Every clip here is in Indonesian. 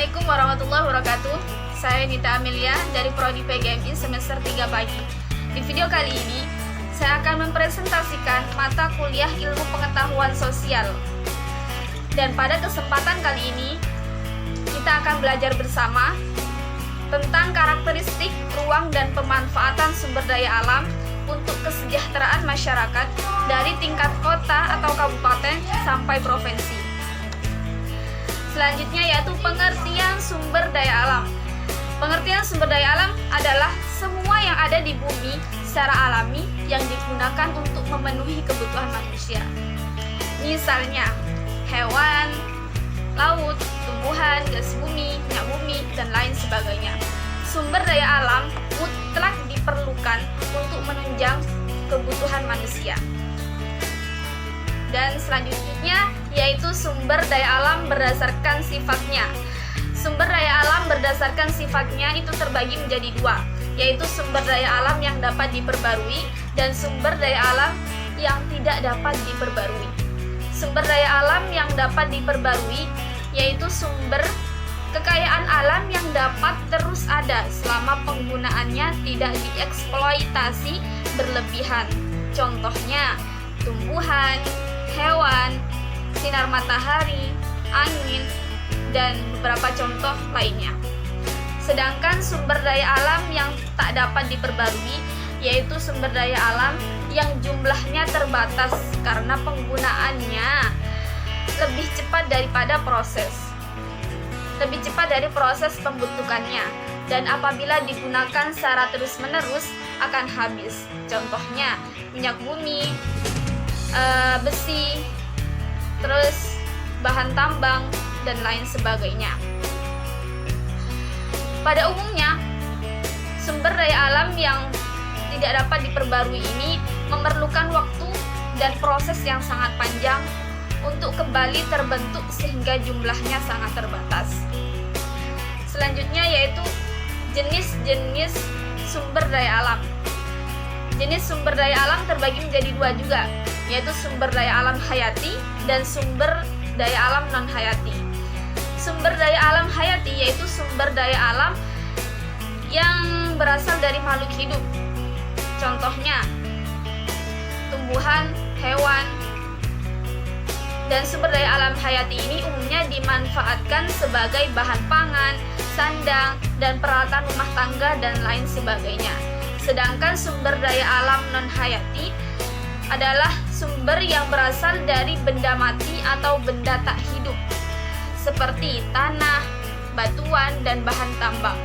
Assalamualaikum warahmatullahi wabarakatuh. Saya Nita Amelia dari Prodi PGMI semester 3 pagi. Di video kali ini, saya akan mempresentasikan mata kuliah Ilmu Pengetahuan Sosial. Dan pada kesempatan kali ini, kita akan belajar bersama tentang karakteristik ruang dan pemanfaatan sumber daya alam untuk kesejahteraan masyarakat dari tingkat kota atau kabupaten sampai provinsi. Selanjutnya yaitu pengertian sumber daya alam. Pengertian sumber daya alam adalah semua yang ada di bumi secara alami yang digunakan untuk memenuhi kebutuhan manusia. Misalnya, hewan, laut, tumbuhan, gas bumi, minyak bumi, dan lain sebagainya. Sumber daya alam mutlak diperlukan untuk menunjang kebutuhan manusia. Dan selanjutnya yaitu sumber daya alam berdasarkan sifatnya. Sumber daya alam berdasarkan sifatnya itu terbagi menjadi dua, yaitu sumber daya alam yang dapat diperbarui dan sumber daya alam yang tidak dapat diperbarui. Sumber daya alam yang dapat diperbarui yaitu sumber kekayaan alam yang dapat terus ada selama penggunaannya tidak dieksploitasi berlebihan. Contohnya, tumbuhan, hewan, sinar matahari, angin, dan beberapa contoh lainnya. Sedangkan sumber daya alam yang tak dapat diperbarui yaitu sumber daya alam yang jumlahnya terbatas karena penggunaannya lebih cepat dari proses pembentukannya, dan apabila digunakan secara terus-menerus akan habis. Contohnya minyak bumi, besi, terus bahan tambang, dan lain sebagainya. Pada umumnya, sumber daya alam yang tidak dapat diperbarui ini memerlukan waktu dan proses yang sangat panjang untuk kembali terbentuk sehingga jumlahnya sangat terbatas. Selanjutnya yaitu jenis-jenis sumber daya alam. Jenis sumber daya alam terbagi menjadi dua juga, yaitu sumber daya alam hayati dan sumber daya alam non-hayati. Sumber daya alam hayati yaitu sumber daya alam yang berasal dari makhluk hidup. Contohnya, tumbuhan, hewan, dan sumber daya alam hayati ini umumnya dimanfaatkan sebagai bahan pangan, sandang, dan peralatan rumah tangga, dan lain sebagainya. Sedangkan sumber daya alam non-hayati adalah sumber yang berasal dari benda mati atau benda tak hidup, seperti tanah, batuan, dan bahan tambang.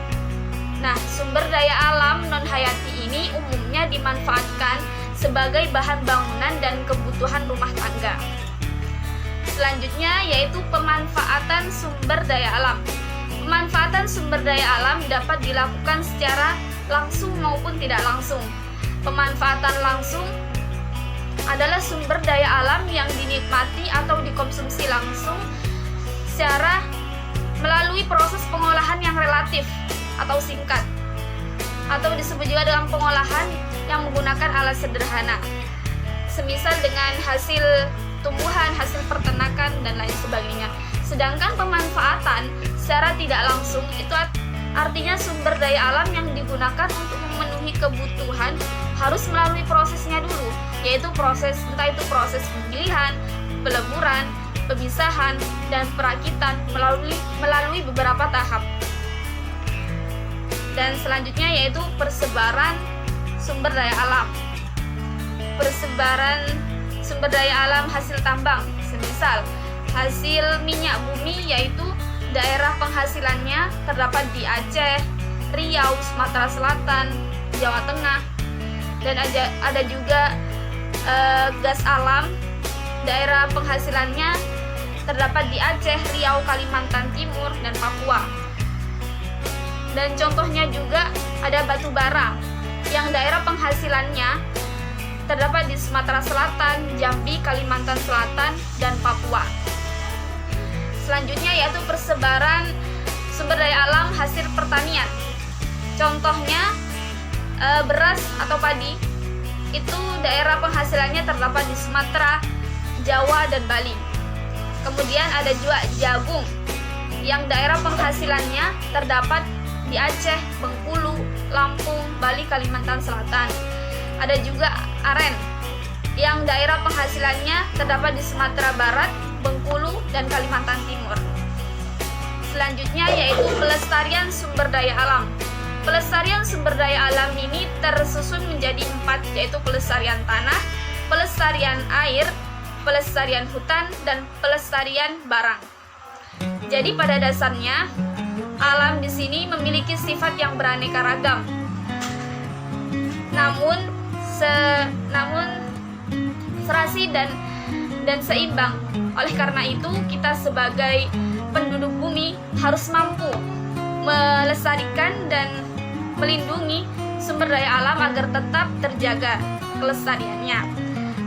Nah, sumber daya alam non-hayati ini umumnya dimanfaatkan sebagai bahan bangunan dan kebutuhan rumah tangga. Selanjutnya yaitu pemanfaatan sumber daya alam. Pemanfaatan sumber daya alam dapat dilakukan secara langsung maupun tidak langsung. Pemanfaatan langsung adalah sumber daya alam yang dinikmati atau dikonsumsi langsung secara melalui proses pengolahan yang relatif atau singkat, atau disebut juga dengan pengolahan yang menggunakan alat sederhana, semisal dengan hasil tumbuhan, hasil peternakan, dan lain sebagainya. Sedangkan pemanfaatan secara tidak langsung itu artinya sumber daya alam yang digunakan untuk memenuhi kebutuhan harus melalui prosesnya dulu, yaitu entah itu proses pemilihan, peleburan, pemisahan, dan perakitan melalui beberapa tahap. Dan selanjutnya yaitu persebaran sumber daya alam. Persebaran sumber daya alam hasil tambang, semisal hasil minyak bumi, yaitu daerah penghasilannya terdapat di Aceh, Riau, Sumatera Selatan, Jawa Tengah, dan ada juga gas alam, daerah penghasilannya terdapat di Aceh, Riau, Kalimantan Timur, dan Papua. Dan contohnya juga ada batu bara yang daerah penghasilannya terdapat di Sumatera Selatan, Jambi, Kalimantan Selatan, dan Papua. Selanjutnya yaitu persebaran sumber daya alam hasil pertanian. Contohnya beras atau padi, itu daerah penghasilannya terdapat di Sumatera, Jawa, dan Bali. Kemudian ada juga jagung yang daerah penghasilannya terdapat di Aceh, Bengkulu, Lampung, Bali, Kalimantan Selatan. Ada juga aren yang daerah penghasilannya terdapat di Sumatera Barat, Bengkulu, dan Kalimantan Timur. Selanjutnya yaitu pelestarian sumber daya alam. Pelestarian sumber daya alam ini tersusun menjadi 4, yaitu pelestarian tanah, pelestarian air, pelestarian hutan, dan pelestarian barang. Jadi pada dasarnya alam di sini memiliki sifat yang beraneka ragam. Namun serasi dan seimbang. Oleh karena itu, kita sebagai penduduk bumi harus mampu melestarikan dan melindungi sumber daya alam agar tetap terjaga kelestariannya.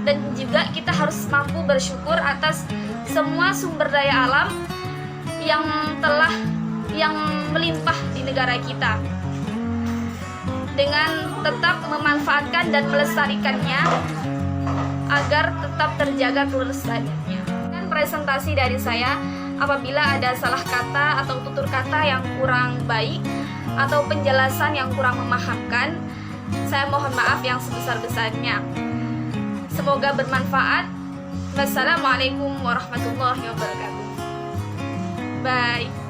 Dan juga kita harus mampu bersyukur atas semua sumber daya alam yang melimpah di negara kita, dengan tetap memanfaatkan dan melestarikannya agar tetap terjaga kelestariannya. Dan presentasi dari saya, apabila ada salah kata atau tutur kata yang kurang baik atau penjelasan yang kurang memahamkan, saya mohon maaf yang sebesar-besarnya. Semoga bermanfaat. Wassalamualaikum warahmatullahi wabarakatuh. Bye.